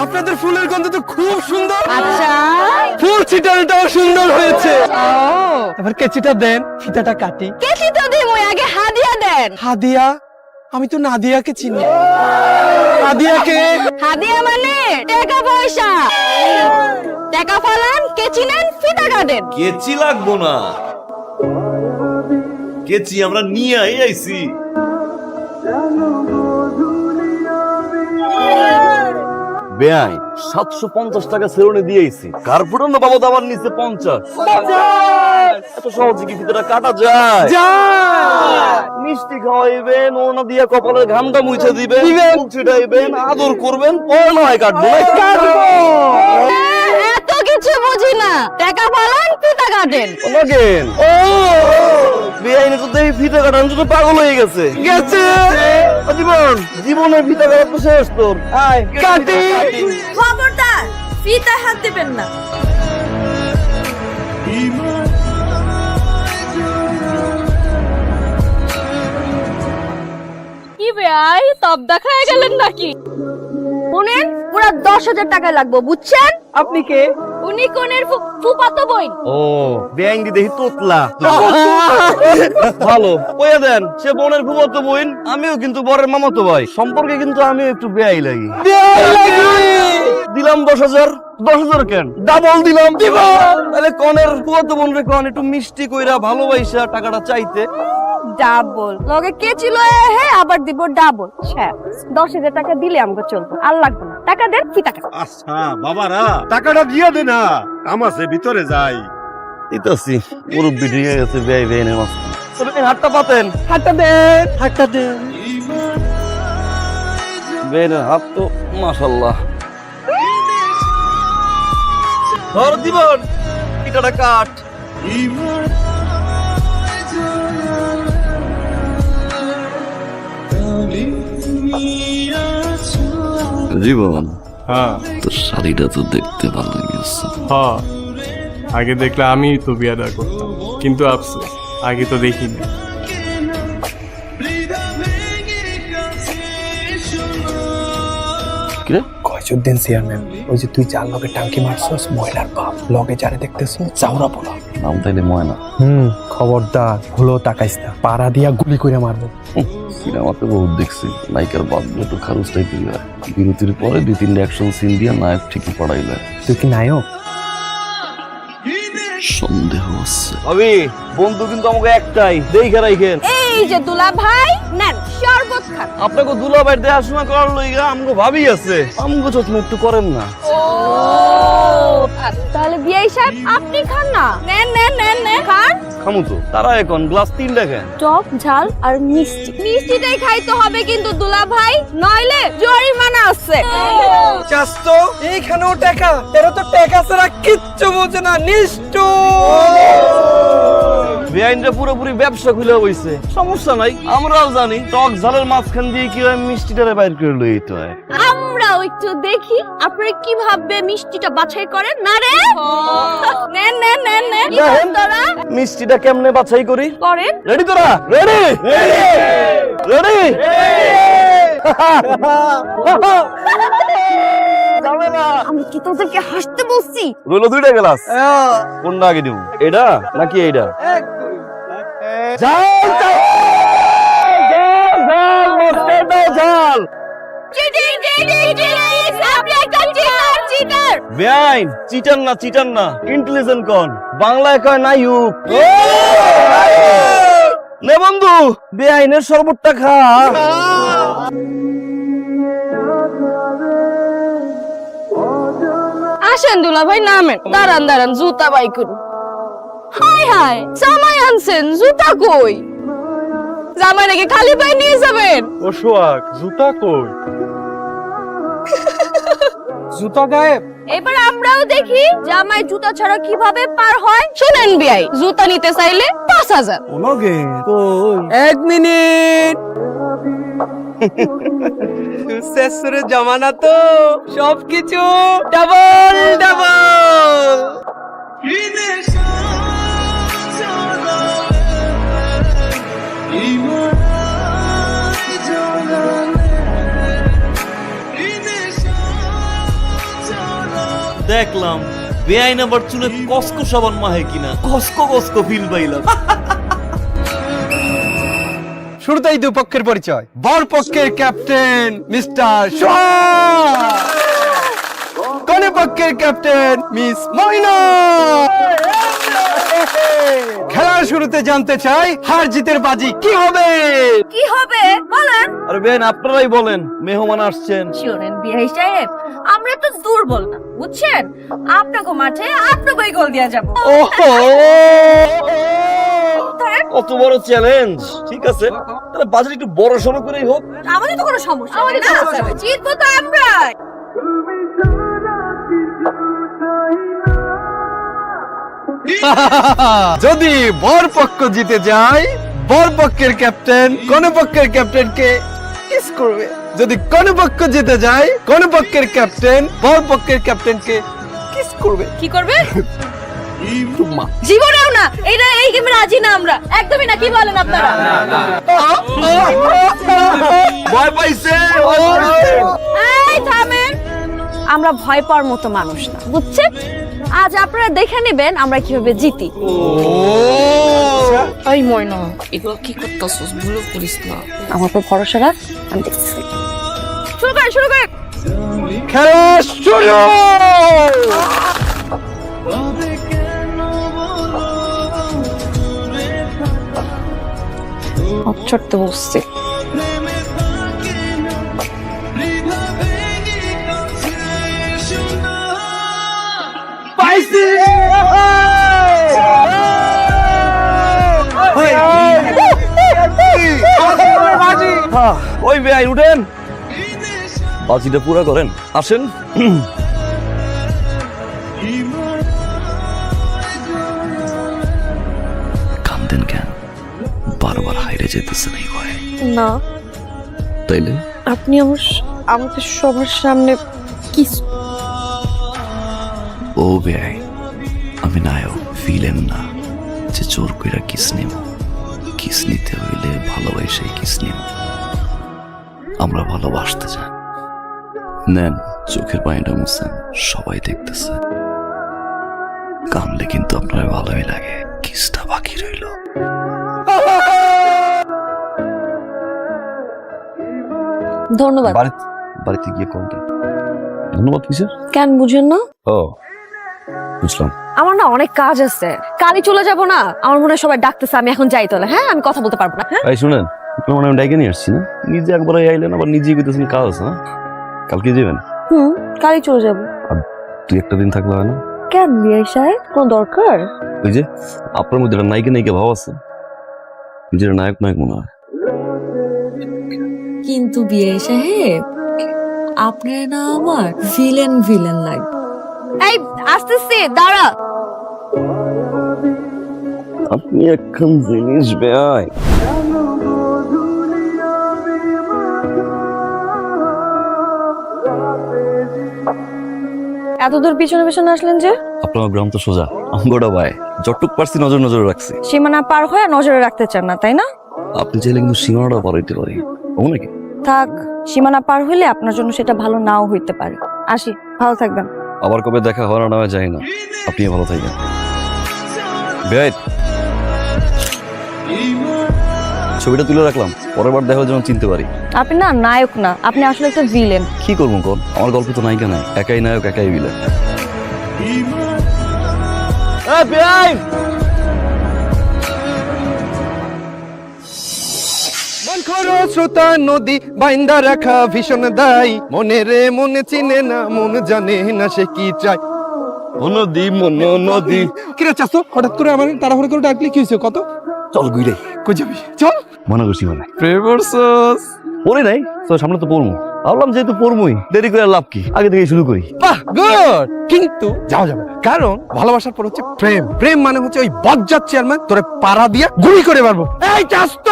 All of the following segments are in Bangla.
আপনাদের ফুলের গন্ধ তো খুব সুন্দর। আচ্ছা, ফুল ছিটানোটাও সুন্দর হয়েছে। এবার কেচিটা দেন, ফিতাটা কাটি। কেচি তো দিমই, আগে হাদিয়া দেন। হাদিয়া? আমি তো নাদিয়াকে চিনি। নাদিয়াকে? হাদিয়া মানে টাকা পয়সা। টাকা ফালান, কেচি নেন, ফিতা কাটেন। কেচি লাগবো না, কেচি আমরা নিয়ে আইছি। বেআই 750 টাকা সেলুনে দিয়েছি, কার্পুটার না বাবদ আমার নিচে 50। এত সহজে কি ফিতাটা কাটা যায়? মিষ্টি খাওয়াইবেন, ওনা দিয়া কপালের ঘামটা মুছে দিবেন, ফুল ছিটাইবেন, আদর করবেন, পরে নয় কাটবো। এত কিছু বুঝি না, টাকা ফালান, ফিতা কাটেন। লাগেন ও বেআইনে তো দেখি ফিতা কাটার জন্য পাগল হয়ে গেছে। জীবন জীবনে ফিতা কাটা তো শেষ তোর। আয় কাটি। খবরদার, ফিতায় হাত দিবেন না। কি ভাই, তব দেখায় গেলেন নাকি? শুনেন, পুরো 10,000 টাকা লাগবে, বুঝছেন? আপনি কে? উনি কোনের ফুফাতো বোন। ও বেআইন দি দেখি তোতলা ভালো কইয়া দেন, সে বোনের ফুফাতো বোন, আমিও কিন্তু বরের মামাতো ভাই, সম্পর্কে কিন্তু আমিও একটু বেআই লাগি। দিলাম 10,000। 10,000 কেন, ডাবল দিলাম। তাহলে কনের ফুফাতো বোন রে কোন একটু মিষ্টি কইরা ভালোবাসা টাকাটা চাইতে। ডাবল লগে কে ছিল? হে আবার দিব ডাবল। 10,000 টাকা দিলে আমাকে চলবে, আর লাগবে না। টাকা দেন, কি টাকা? আচ্ছা বাবারা, টাকাটা দিয়ে দে না, কাম আছে, ভিতরে যাই। দিতাছি, মুরব্বি ঠিক আছে বেআই বেআইনের মাছ। চলুন হাতটা পাতেন। হাতটা দেন, হাতটা দেন। বেআইনের হাত তো মাশাআল্লাহ। ধর দিবন, পিঠাটা কাট। জীবন, হ্যাঁ তোর শাড়িটা তো দেখতে ভালো লাগছে। হ্যাঁ, আগে দেখলে আমি তো বিয়াটা করতাম, কিন্তু আফসোস আগে তো দেখিনি। কয়জুদ্দিন চেয়ারম্যান, ওই যে তুই যার লগে টাঙ্কি মারছস, ময়নার বাপ, লগে যারে দেখতেছ চাওরা বলা। নাম তাইলে ময়না। খবরদার, ভুলো তাকাইস না, পাড়া দিয়া গুলি করে মারবো। সিনেমাতে বহুত দেখছি, নায়িকার বাপ একটু খারুজ টাইপের হয়, বিরতির পরে 2-3 অ্যাকশন সিন দিয়ে নায়ক ঠিকই পড়াইলে। তুই কি নায়ক? সন্দেহ আছে। আবি বন্ধু কিন্তু আমাকে একটাই, দেইখা রাখেন। এই যে দুলা ভাই, নেন শরবত খান। আপনাকে দুলাভাই দেখাশোনা করার লইগা আমগো ভাবি আছে, আমগো যত্ন একটু করেন না। ও তাহলে বিআই সাহেব আপনি খান না। নেন নেন নেন নেন, খান। খামু তো, তারা এখন গ্লাস 3 দেখেন। টক ঝাল আর মিষ্টি, মিষ্টিটাই খাইতে হবে কিন্তু দুলা ভাই, নইলে জরিমানা আছে। চাস্ত, এইখানেও টাকা? এরা তো টাকা ছাড়া কিচ্ছু বোঝে না, নিষ্ঠুর। বেআইনরা পুরোপুরি ব্যবসা খুলে হইছে, সমস্যা নাই, আমরাও জানি টক ঝালের মাঝখান দিয়ে কিভাবে মিষ্টিটারে বাইর করে লই যেতে হয়। আমরাও একটু দেখি আপনারা কিভাবে মিষ্টিটা বাছাই করেন। না রে, নেন নেন নেন নেন, কি করেন তোরা? মিষ্টিটা কেমনে বাছাই করি? করেন। রেডি তোরা? Ready ready. আমি কি তোদেরকে হাসতে বলছি? রইলো 2টা গ্লাস, কোনটা আগে দিব, এটা নাকি এইটা? ঝাল ঝাল। চিটিং চিটিং চিটিং, আপনি একটা চিটার চিটার। বেআইন চিটার না, চিটার না, ইন্টেলিজেন্ট কোন, বাংলায় কয় নায়ক। নে বন্ধু, বেআইনের শরবতটা খা। আসেন দুলা ভাই, নামেন। দাঁড়ান দাঁড়ান, জুতা বাই করুন। হাই হাই, জামাই আনছেন, জুতা কই? জামাই নাকি খালি পায়ে নিয়ে যাবেন? ও সোহাগ, জুতা কই? জুতা গায়েব। এবার আমরাও দেখি জামাই জুতা ছাড়া কিভাবে পার হয়। শুনেন বিআই, জুতা নিতে চাইলে 5,000। ওনগে কই? 1 মিনিট। শেষের জমানা তো, সবকিছু ডাবল ডাবল। দেখলাম বেআইন আবার চুলে কসকো সাবান মাহে কিনা কসকো কসকো ফিল পাইলাম। শুরুতেই দুপক্ষের পরিচয়। বর পক্ষের ক্যাপ্টেন মিস্টার কনে পক্ষের ক্যাপ্টেন মিস ময়না। খেলার শুরুতে জানতে চাই হার জিতের বাজি কি হবে? কি হবে বলেন? আরে বেন আপনারাই বলেন, মেহমান আসছেন। শুনেন বিআই সাহেব, আমরা তো দুর্বল না বুঝছেন, আপনাকে মাঠে আপনাকেই গোল দেওয়া যাবো। কত বড় চ্যালেঞ্জ। ঠিক আছে, তাহলে বাজার একটু বড় সড়ো করেই হোক। আমাদের তো কোনো সমস্যা আমাদের জিতবো তো আমরা। যদি বর পক্ষ জিতে যায়, বর পক্ষের ক্যাপ্টেন কোন পক্ষের ক্যাপ্টেনকে কিস করবে। যদি কোন পক্ষ জিতে যায়, কোন পক্ষের ক্যাপ্টেন বর পক্ষের ক্যাপ্টেনকে কিস করবে। কি করবে? চুম্মা। জীবনেও না, এটা এই গেমে রাজি না আমরা, একদমই না। কি বলেন আপনারা? ভয় পাইছে। এই থামেন, আমরা ভয় পাওয়ার মতো মানুষ না বুঝছেন। আজ আপনারা দেখে নেবেন আমরা কিভাবে জিতি। এই ময়না, এগুলো কি করতেছস? ভুল করিস না। আমার উপর ভরসা রাখ, আমি দেখছি। শুরু করেন, শুরু করেন। খেলা শুরু। ছড়তে বসছে। পাইছি। ওই বেআইন উঠেন, বাজিটা পুরা করেন, আসেন। কান্দেন কেন? বারবার হাইরে যেতেছেন এই ভয়ে? না, তাইলে আপনি আমাদের সবার সামনে কিস। ও বেআই, আমি নায়ক, ফিলেন না যে জোর কইরা কিস নেব। কিস নিতে হইলে ভালোবাসে কিস নেব। আমরা ভালোবাসতে চাই। নেন, চোখের পানিটা মুছেন, সবাই দেখতেছে। কানলে কিন্তু আপনার ভালোই লাগে। কিসটা বাকি রইল। ধন্যবাদ। বাড়িতে গিয়ে কল দিন। ধন্যবাদ কিসের? কেন বুঝেন না? ও বুঝলাম। আমার না অনেক কাজ আছে, কালই চলে যাব না। আমার মনে হয় সবাই ডাকতেছে, আমি এখন যাই তাহলে। হ্যাঁ, আমি কথা বলতে পারবো না। হ্যাঁ এই শুনেন, মানে আমি ডাইকে নিয়ে আসছি না, নিজে একবার আইলেন আবার নিজেই কইতেছেন কাজ আছে না। কালকে যাবেন? কালই চলে যাব। তুই একটা দিন থাকলে হয় না? কেন বিআই সাহেব, কোনো দরকার? ওই যে আপনার মধ্যে একটা নায়িকা নায়িকা ভাব আছে, নিজের নায়ক নায়ক মনে হয়। কিন্তু বিয়ে সাহেব, আপনার না আমার ভিলেন ভিলেন লাগে। এই আসতেছে, দাঁড়া। আপনি এখন জিনিস বেআই। এত দূর পিছনে পিছনে আসলেন যে? আপনার গ্রাম তো সোজা, আমগোড়া ভাই, যতটুক পারছি নজর নজরে রাখছি। সীমানা পার হয়ে নজরে রাখতে চান না, তাই না? আপনি চাইলে কিন্তু সীমানাটা পারাইতে পারি, ও নাকি? থাক, সীমানা পার হইলে আপনার জন্য সেটা ভালো নাও হইতে পারে। আসি, ভালো থাকবেন। আবার কবে দেখা হয় না যায় না। আপনি ভালো থাকেন বেআই। ছবিটা তুলে রাখলাম, পরের বার দেখার জন্য চিনতে পারি। আপনি না নায়ক না, আপনি আসলে একটা ভিলেন। কি করবো কোন? আমার গল্প তো নায়িকা নাই, একাই নায়ক একাই ভিলেন। শ্রোতা নদী বাইন্দা রাখা ভীষণ দায়ী। মনে রে মনে চিনে না, মন জানে না সে কি চায়। নদী নদী। কিরে চাচ্ছ, হঠাৎ করে আমার তাড়াহুড়ো করে ডাকলি কি হয়েছে? কত চল ঘুরে কই যাবি? চল। মনে করছি মানে প্রেমরসস পড়ি নাই তো, সামনে তো পড়মু। ভাবলাম যেহেতু পড়মুই, দেরি করে আর লাভ কি, আগে থেকে শুরু করি। বাহ, গুড। কিন্তু যাওয়া যাবে না, কারণ ভালোবাসার পর হচ্ছে প্রেম। প্রেম মানে হচ্ছে ওই বজ্জাত চেয়ারম্যান তোরে পাড়া দিয়া গুলি করে মারবো। এই চাস্ত,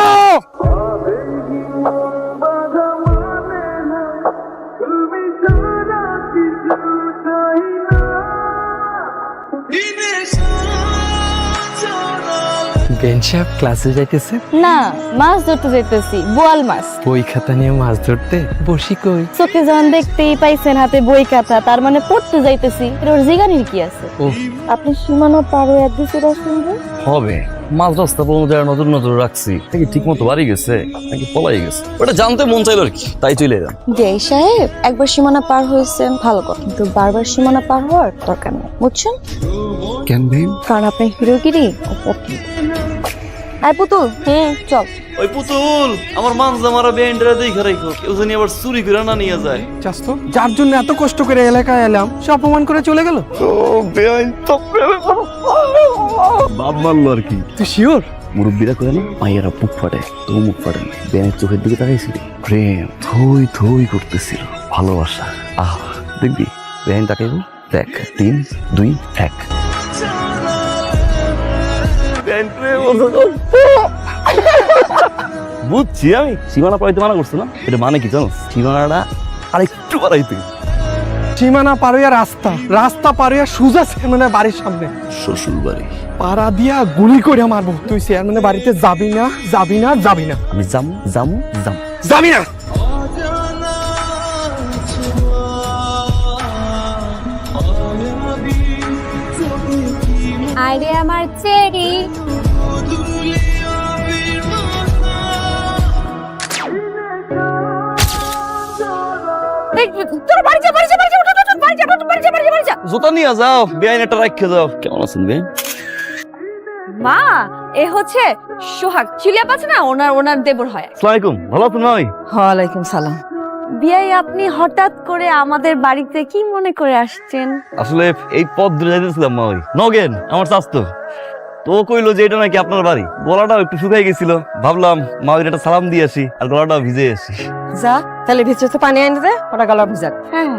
বেন সাহেব ক্লাসে যাইতেছে? না, মাছ ধরতে যাইতেছি, বোয়াল মাছ। বই খাতা নিয়ে মাছ ধরতে? বসি কই? চোখে যখন দেখতেই পাইছেন হাতে বই খাতা, তার মানে পড়তে যাইতেছি। ওর জিগানির কি আছে? ও আপনি সীমানা পার হয়ে একদিকে শুনবেন? হবে মাঝ রাস্তা পর্যন্ত নজর নজর রাখছি নাকি ঠিক মতো বাড়ি গেছে নাকি পলাই গেছে ওটা জানতে মন চাইলো আর কি, তাই চলে এলাম। জয় সাহেব, একবার সীমানা পার হয়েছেন ভালো কথা, কিন্তু বারবার সীমানা পার হওয়ার দরকার নেই, বুঝছেন? কেন ভাই? কারণ আপনার হিরোগিরি অপছন্দ। আয় পুতুল, চল। ওই পুতুল আমার মানজা মারা বেন্ডরা দেখে রাখো, কেউ জানি আবার চুরি করে না নিয়ে যায়। চাস তো যার জন্য এত কষ্ট করে এলাকায় এলাম সে অপমান করে চলে গেল। বাপ মারলো আর কি। তুই শিওর? মুরব্বীরা করে না মাইয়ারা বুক ফাটে, তো মুখ ফাটে না। বেনের চোখের দিকে তাকাইছিল, প্রেম থই থই করতেছিল, ভালোবাসা। আহ দেখবি বেন তাকাইব, দেখ 3, 2, 1। বুঝছি আমি, সীমানা পাড়াইতে মানা করছে না, এটা মানে কি জানো? সীমানাটা আরেকটু বাড়াইতে। সীমানা পার হইয়া রাস্তা, রাস্তা পার হইয়া সুজা চেয়ারম্যানের বাড়ির সামনে। শ্বশুর বাড়ি পাড়া দিয়া গুলি করে মারবো। তুই চেয়ারম্যানের বাড়িতে যাবি না, যাবি না, যাবি না, আমি যাবো যাবো যাবো। যাবি না। আরে আমার চেরি, তোর বাড়ি যা, বাড়ি যা, বাড়ি যা, বাড়ি যা, বাড়ি যা, বাড়ি যা, বাড়ি যা। জুতা নিয়ে যাও, বেআইন একটা রাখে যাও। কেমন আছেন বেআইন? মা, এ হচ্ছে সোহাগ, চিলিয়াপ আছে না, ওনার দেবর হয়। আসসালামু আলাইকুম, ভালো আছেন ভাই? ওয়ালাইকুম সালাম। বিয়াই, আপনি হঠাৎ করে আমাদের বাড়িতে কি মনে করে আসছেন? আসলে এই পথ ধরে যাইতেছিলাম মা, ওই নগেন আমার স্বাস্থ্য তো কইলো যে এটা নাকি আপনার বাড়ি। গলাটাও একটু শুকাই গেছিল, ভাবলাম মা ওই একটা সালাম দিয়ে আসি আর গলাটাও ভিজে আসি। যা তাহলে ভিতরে পানি এনে দে, ওটা গলা ভিজাক। হ্যাঁ,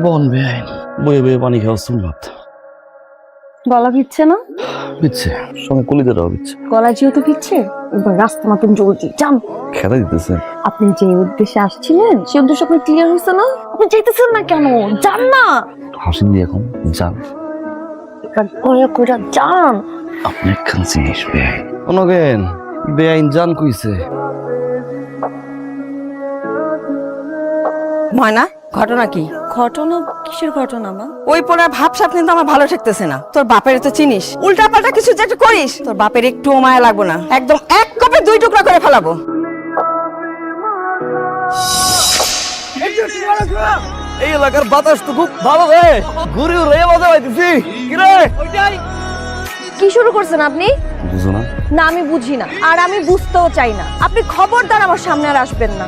বন বেআইন, বয়ে বয়ে পানি খাওয়া সুন্নত। গলা ভিজছে না? বিচ্ছে সঙ্গে কলিজাটাও বিচ্ছে। গলা যেহেতু ভিজছে, এবার রাস্তা মতন জলদি যান। খেলা দিতেছে। আপনি যে উদ্দেশ্যে আসছিলেন সে উদ্দেশ্য আপনার ক্লিয়ার হয়েছে না? আপনি যেতেছেন না কেন? যান না, হাসি দিয়ে এখন যান। এবার করে করে যান। আপনি একখান জিনিস বেআইন। নগেন বেআইন জান কইছে। ময়না, ঘটনা কি? ঘটনা? কিসের ঘটনা মা? ওই পড়ার ভাবসাব কিন্তু আমার ভালো ঠেকতেছে না। তোর বাপের তো চিনিস, উল্টা পাল্টা কিছু যে একটা করিস, তোর বাপের একটু মায়া লাগবো না, একদম এক কপে 2 টুকরা করে ফেলাবো। এই এলাকার বাতাস তো খুব ভালো রে, ঘুরে ঘুরে মজা পাইতেছি। কি রে কি শুরু করছেন আপনি? বুঝো না? না, আমি বুঝি না, আর আমি বুঝতেও চাই না। আপনি খবরদার আমার সামনে আর আসবেন না।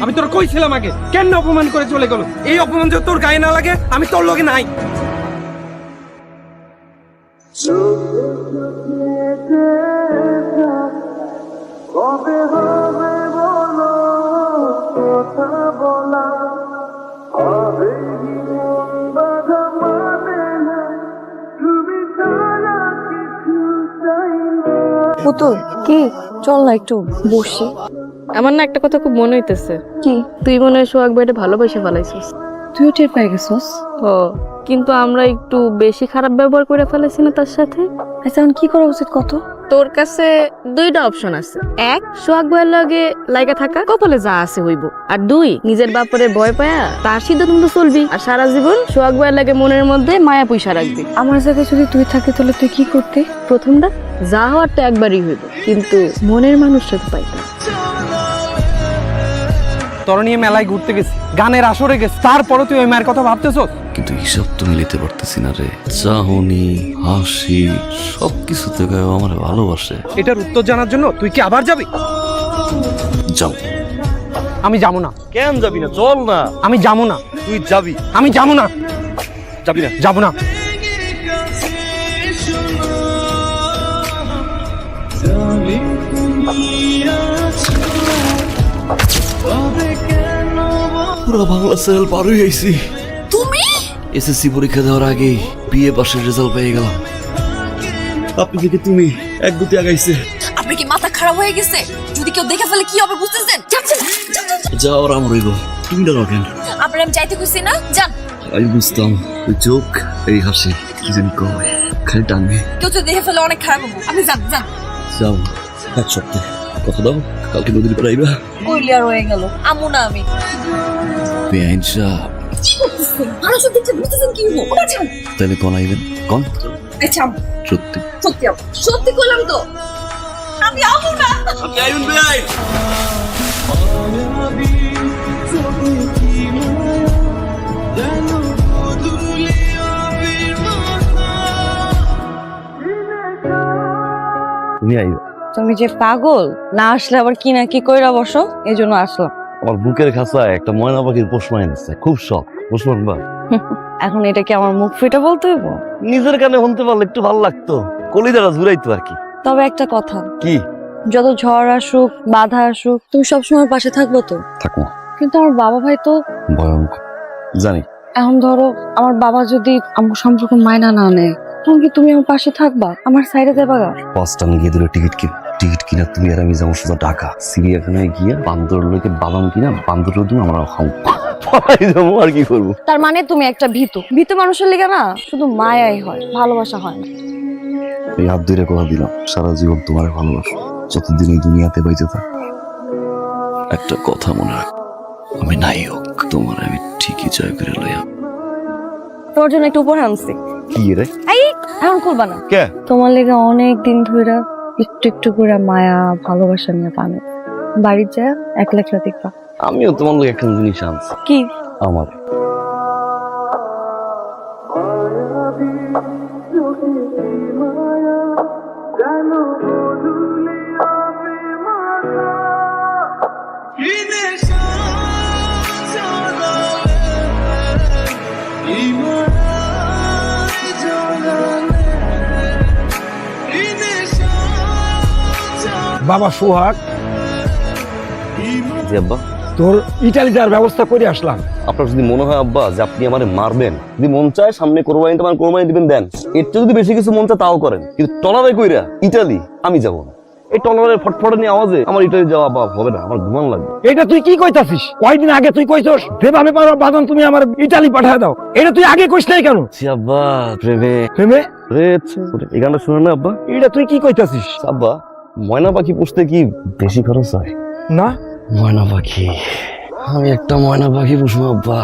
আমি তোর কইছিলাম আগে, কেন অপমান করে চলে গেল? এই অপমান যদি তোর গায়ে না লাগে আমি তোর লগে নাই। পুতুল, কি চল না একটু বসি। আমার না একটা কথা খুব মনে হইতেছে। কি? তুই মনে হয় সোহাগ ভাইটা ভালোবাসা ফেলাইছিস। তুইও টের পেয়ে গেছিস? ও, কিন্তু আমরা একটু বেশি খারাপ ব্যবহার করে ফেলেছি না তার সাথে? আচ্ছা, এখন কি করা উচিত কত? তোর কাছে 2টা অপশন আছে। 1, সোহাগ ভাইয়ের লগে লাইগা থাকা, কপালে যা আছে হইব। আর 2, নিজের বাপরে ভয় পায়া তার সিদ্ধান্ত চলবি, আর সারা জীবন সোহাগ ভাইয়ের লাগে মনের মধ্যে মায়া পয়সা রাখবি। আমার জায়গায় যদি তুই থাকে তাহলে তুই কি করতে? প্রথমটা যা হওয়ার তো একবারই হইব, কিন্তু মনের মানুষটা তো পাইবি। তোর নিয়ে মেলায় ঘুরতে গেছি, গানের আসরে গেছি, তারপরে তুই ওই মায়ের কথা ভাবতেছ? কিন্তু হিসাব তো মিলিতে পারতেছি না রে। চাহনি, হাসি, সবকিছু থেকে আমার ভালোবাসে। এটার উত্তর জানার জন্য তুই কি আবার যাবি? যাও। আমি যাবো না। কেন যাবি না? চল না। আমি যাবো না। তুই যাবি। আমি যাবো না। যাবি না? যাবো না। পুরো বাংলা সেল পার হয়ে আইছি। তুমি এসএসসি পরীক্ষা দেওয়ার আগেই বিএ পাশের রেজাল্ট পেয়ে গেলাম। আপনি থেকে তুমি এক গতি আগাইছে। আপনার কি মাথা খারাপ হয়ে গেছে? যদি কেউ দেখে ফেলে কি হবে বুঝতেছেন? যাও আর আমার রইব, তুমি ডানো কেন? আপনার আমি চাইতে খুশি না, যান। আমি বুঝতাম ওই চোখ এই হাসি কি জানি কয় খালি টানবে। কেউ যদি দেখে ফেলে অনেক খারাপ হবো। আপনি যান যান। যাও এক সপ্তাহ কথা দাও কালকে নদীর পাড়ে আইবা। কইলি আর হয়ে গেল আমু না আমি। বেআইন সাহ কি করতেছেন? মানুষের দেখতে বুঝতেছেন কি হবো? বাঁচান। তাহলে কোন আইবেন কোন আচ্ছা সত্যি সত্যি আমু। সত্যি কইলাম তো আমি আমু না। আপনি আইবেন বেআইন। তুমি আইবা। তুমি যে পাগল, না আসলে আবার কি না কি কইরা বসো, এই জন্য আসলাম। আমার বুকের খাঁচায় একটা ময়না পাখির পোষ মাই দিচ্ছে, খুব শখ। পোষ মানবা? এখন এটা কি আমার মুখ ফিটে বলতে হইব? নিজের কানে শুনতে পারলে একটু ভালো লাগতো, কলিজাটা জুড়াইতো আর কি। তবে একটা কথা, কি? যত ঝড় আসুক বাধা আসুক তুমি সবসময় পাশে থাকবো তো? থাকবো। কিন্তু আমার বাবা ভাই তো ভয়ঙ্কর জানি। এখন ধরো আমার বাবা যদি আমার সম্পর্ক মাইনা না নেয়, তখন কি তুমি আমার পাশে থাকবা, আমার সাইডে দেবা? পাঁচটা গিয়ে দিল টিকিট কিনা তুমি আর আমি যাবো সোজা ঢাকা। চিড়িয়াখানায় গিয়ে বান্দর লোকে বাদাম কিনা বান্দর দিন আমরা খাও যাবো আর কি করবো। তার মানে তুমি একটা ভীতু মানুষের লিগে না শুধু মায়াই হয়, ভালোবাসা হয় না। এই হাত ধরে কথা দিলাম সারা জীবন তোমার ভালোবাসো, যতদিন এই দুনিয়াতে বাইতে থাক। একটা কথা মনে রাখ, আমি নাই হোক তোমার আমি ঠিকই জয় করে লইয়া। তোমার জন্য একটু উপহার আনছি। কি রে? এই এখন করবা না। কে? তোমার লেগে অনেক দিন ধরে একটু একটু করে মায়া ভালোবাসা নিয়ে পাবে। বাড়ির যা একলা একলা দেখবা। আমিও তোমার লোক একটা জিনিস আনছি। কি? আমার বাবা সোহাগ, জি আব্বা। তোর ইটালি যাওয়ার ব্যবস্থা করে আসলাম। আপনার যদি মনে হয় আব্বা যে আপনি আমারে মারবেন, যদি মন চায় সামনে কোরবানি তোমার কোরবানি দিবেন দেন, এর চেয়ে যদি বেশি কিছু মন চায় তাও করেন, কিন্তু টলারে কইরা ইটালি আমি যাবো না। এই টলারের ফটফটানি আওয়াজে আমার ইটালি যাওয়া বাবা হবে না, আমার ঘুমান লাগবে। এটা তুই কি কইতাছিস? কয়দিন আগে তুই কইছস যেভাবে পারো বাদন তুমি আমার ইটালি পাঠায় দাও, এটা তুই আগে কইস নাই কেন? জি আব্বা, প্রেমে প্রেমে এই গানটা শুনে না আব্বা? এটা তুই কি কইতাছিস? আব্বা, ময়না পাখি পুষতে কি বেশি খরচ হয়? না ময়না পাখি, আমি একটা ময়না পাখি পুষবো আব্বা।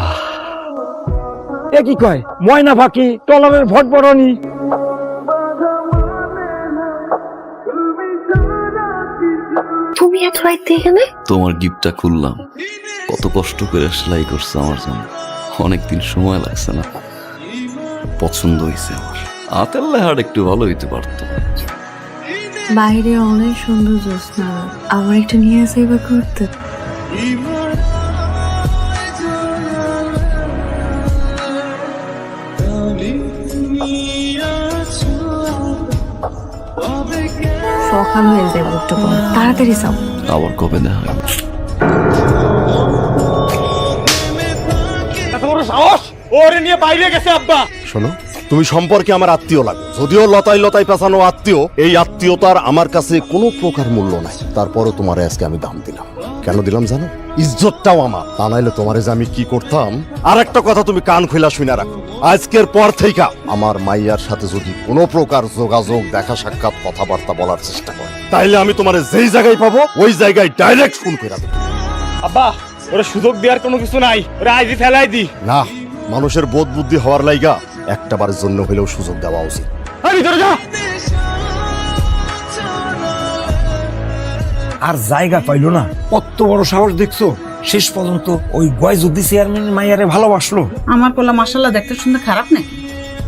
এ কি কয়? ময়না পাখি, টলারের ভটভটনি। তুমি এত রাইতে এখানে? তোমার গিফটটা খুললাম, কত কষ্ট করে সেলাই করছে আমার জন্য, অনেকদিন সময় লাগছে না, পছন্দ হয়েছে আমার। হাতের লেহার একটু ভালো হইতে পারতো। বাইরে অনেক সুন্দর জ্যোৎস্না, আমার একটা নিয়ে আসে এবার করতে। সকাল হয়ে যাবে একটু পর, তাড়াতাড়ি যাও। আবার কবে দেখা হবে? এত বড় সাহস, ওরে নিয়ে বাইরে গেছে আব্বা। শোনো, তুমি সম্পর্কে আমার আত্মীয় লাগে, যদিও লতাই লতাই পেছানো আত্মীয়, এই আত্মীয়তার আমার কাছে কোনো প্রকার মূল্য নাই। তারপরও তোমার আজকে আমি দাম দিলাম। কেন দিলাম জানো? ইজ্জতটাও আমার, তা নাইলে তোমার যে আমি কি করতাম। আর একটা কথা তুমি কান খুলা শুনে রাখো, আজকের পর থেকে আমার মাইয়ার সাথে যদি কোনো প্রকার যোগাযোগ, দেখা সাক্ষাৎ, কথাবার্তা বলার চেষ্টা করে, তাইলে আমি তোমার যেই জায়গায় পাবো ওই জায়গায় ডাইরেক্ট ফোন করে দেবো। আব্বা, ওরা সুযোগ দেওয়ার কোনো কিছু নাই, ওরা আইজি ফেলাই দি। না, মানুষের বোধ বুদ্ধি হওয়ার লাইগা একটাবারের জন্য হলেও সুযোগ দেওয়া উচিত। ভিতরে যা। আর জায়গা পাইলো না, কত বড় সাহস দেখছো? শেষ পর্যন্ত ওই গয়জুদ্দি চেয়ারম্যান মাইয়ারে ভালোবাসলো। আমার পোলা মাশাআল্লাহ দেখতে শুনতে খারাপ নাকি?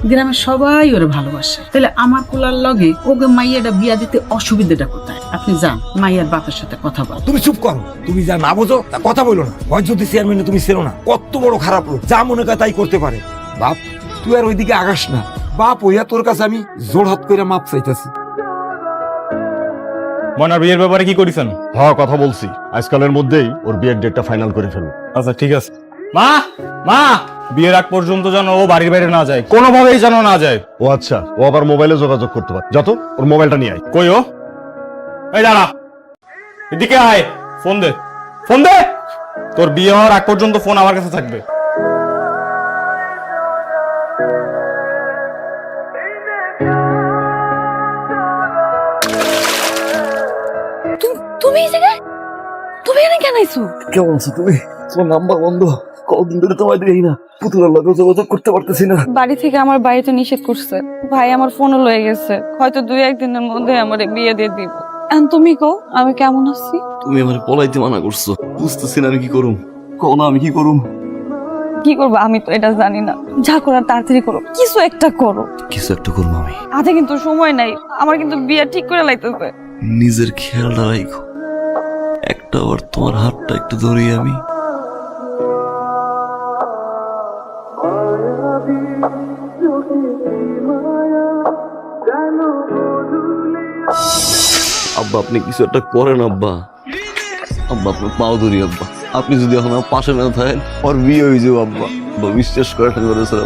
গ্রামের সবাই ওরে ভালোবাসে, তাহলে আমার পোলার লগে ওকে মাইয়াটা বিয়া দিতে অসুবিধাটা কোথায়? আপনি যান মাইয়ার বাপের সাথে কথা বল। তুমি চুপ করো, তুমি যা না বোঝো তা কথা বলো না। গয়জুদ্দি চেয়ারম্যান তুমি ছিল না, কত বড় খারাপ লোক, যা মনে করে তাই করতে পারে। বাপ, তুই আর ওইদিকে আগাস না। বাপ হইয়া তোর কাছে আমি জোর হাত করে মাপ চাইতেছি। মনার বিয়ের ব্যাপারে কি করেছেন? হ্যাঁ, কথা বলছি, আজকালের মধ্যেই ওর বিয়ের ডেটটা ফাইনাল করে ফেলবো। আচ্ছা ঠিক আছে। মা, মা, বিয়ের আগ পর্যন্ত যেন ও বাড়ির বাইরে না যায়, কোনোভাবেই যেন না যায়। ও আচ্ছা, ও আবার মোবাইলে যোগাযোগ করতে পারে। যত ওর মোবাইলটা নিয়ে আয়। কই ও? এই দাঁড়া, এদিকে আয়, ফোন দে, ফোন দে। তোর বিয়ে হওয়ার আগ পর্যন্ত ফোন আমার কাছে থাকবে। কেন আইছো? কেমন আছো তুমি? তোমার নাম্বার বন্ধ, কতদিন ধরে তোমায় দেখি না, পুতুলের লগে যোগাযোগ করতে পারতেছি না। বাড়ি থেকে আমার বাড়িতে নিষেধ করছে, ভাই আমার ফোনও লয়ে গেছে, হয়তো 2-1 দিনের মধ্যে আমার বিয়ে দিয়ে দিব। এখন তুমি কো আমি কেমন আছি? তুমি আমার পলাইতে মানা করছো, বুঝতেছি না আমি কি করুম। কও না আমি কি করুম? কি করবো আমি তো এটা জানি না, যা করার তাড়াতাড়ি করো, কিছু একটা করো। কিছু একটা করবো আমি। হাতে কিন্তু সময় নাই, আমার কিন্তু বিয়ে ঠিক করে লাইতেছে। নিজের খেয়ালটা রাখো, একটা বার তোমার হাতটা একটু ধরি আমি। আব্বা আপনি কিছু একটা করেন আব্বা। আব্বা আপনার পাও ধরি আব্বা, আপনি যদি এখন আমার পাশে না থাকেন ওর বিয়ে হয়ে যাবো আব্বা। আব্বা বিশ্বাস করে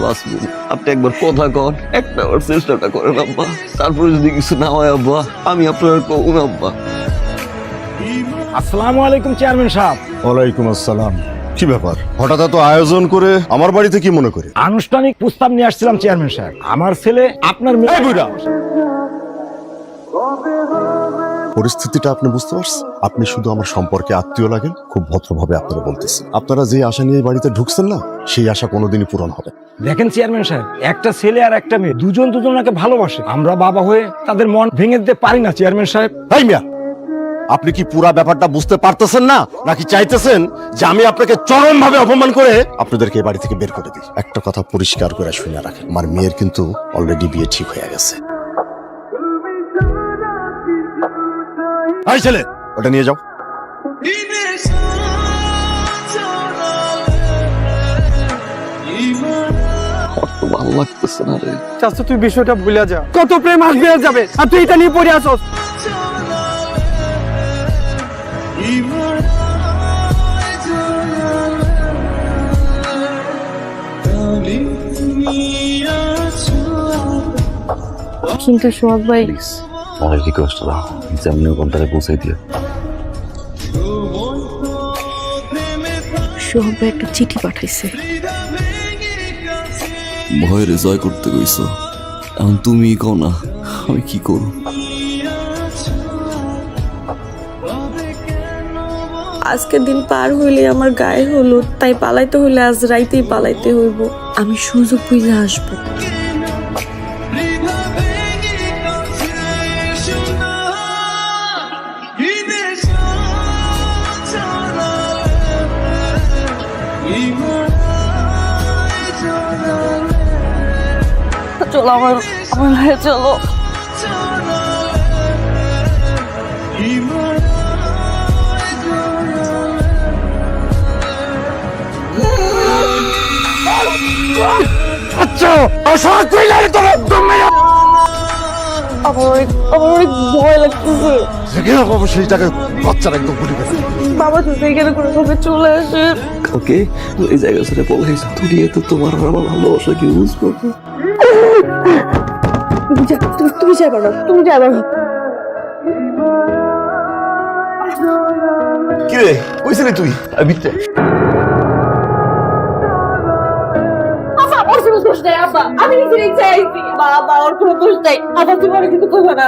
বাঁচবো। আপনি একবার কথা কন, একটা বার চেষ্টাটা করেন আব্বা, তারপরে যদি কিছু না হয় আব্বা আমি আপনার কখন আব্বা। আসসালামু আলাইকুম চেয়ারম্যান সাহেব। ওয়ালাইকুম আসসালাম। কি ব্যাপার, হঠাৎ এত আয়োজন করে আমার বাড়িতে কি মনে করে? আনুষ্ঠানিক প্রস্তাব নিয়ে আসছিলাম চেয়ারম্যান সাহেব। আমার ছেলে আপনার মেয়ে। পরিস্থিতিটা আপনি বুঝতে পারছেন? আপনি শুধু আমার সম্পর্কে আত্মীয় লাগেন, খুব ভদ্রভাবে আপনারা বলতেছি। আপনারা যে আশা নিয়ে এই বাড়িতে ঢুকছেন না, সেই আশা কোনোদিনই পূরণ হবে না। দেখেন চেয়ারম্যান সাহেব, একটা ছেলে আর একটা মেয়ে দুজন দুজনকে ভালোবাসে, আমরা বাবা হয়ে তাদের মন ভেঙে দিতে পারি না চেয়ারম্যান সাহেব। এই মিয়া, আপনি কি পুরা ব্যাপারটা বুঝতে পারতেছেন না, নাকি চাইতেছেন যে আমি আপনাকে চরমভাবে অপমান করে আপনাদেরকে এই বাড়ি থেকে বের করে দিই? একটা কথা পরিষ্কার করে শুনে রাখেন, আমার মেয়ের কিন্তু অলরেডি বিয়ে ঠিক হয়ে গেছে। এই ছেলে, ওটা নিয়ে যাও। ভালো লাগতেছে না রে। চাচা তুই বিষয়টা ভুলে যা, কত প্রেম আসবে আর যাবে, আর তুই এটা নিয়ে পড়ে আসস। কিন্তু সোহাগ ভাই, অনেক রিকোয়েস্ট দাও, যেমনি কোনটাকে পৌঁছাই দিও। সোহাগ ভাই একটা চিঠি পাঠাইছে। ভয়ের জয় করতে কইছো, এখন তুমি কও না আমি কি করব? আজকের দিন পার হইলে আমার গায়ে হলুদ, তাই পালাইতে হইলে আজ রাইতেই পালাইতে হইব। আমি সুযোগ বুঝে আসবো। চলো আমার ভাই চলো। আচ্ছা আশা কইলে তো একদম আমার অনেক ভয় লাগতেছে। যেখানে পাবো সেই জায়গায় বাচ্চারা একদম গুলি করে। বাবা তো এখানে করে কবে চলে আসে। ওকে এই জায়গা ছেড়ে পলাইছো, তুমি তো তোমার আর আমার ভালোবাসা কি বুঝবো? তুমি যাবে না, তুমি যাবে না। কি রে কইছিলি তুই? আমি আমি নিজের ইচ্ছায় আইছি। বাবা ওর কোনো দোষ নাই, আবার তুমি কিছু করবে না।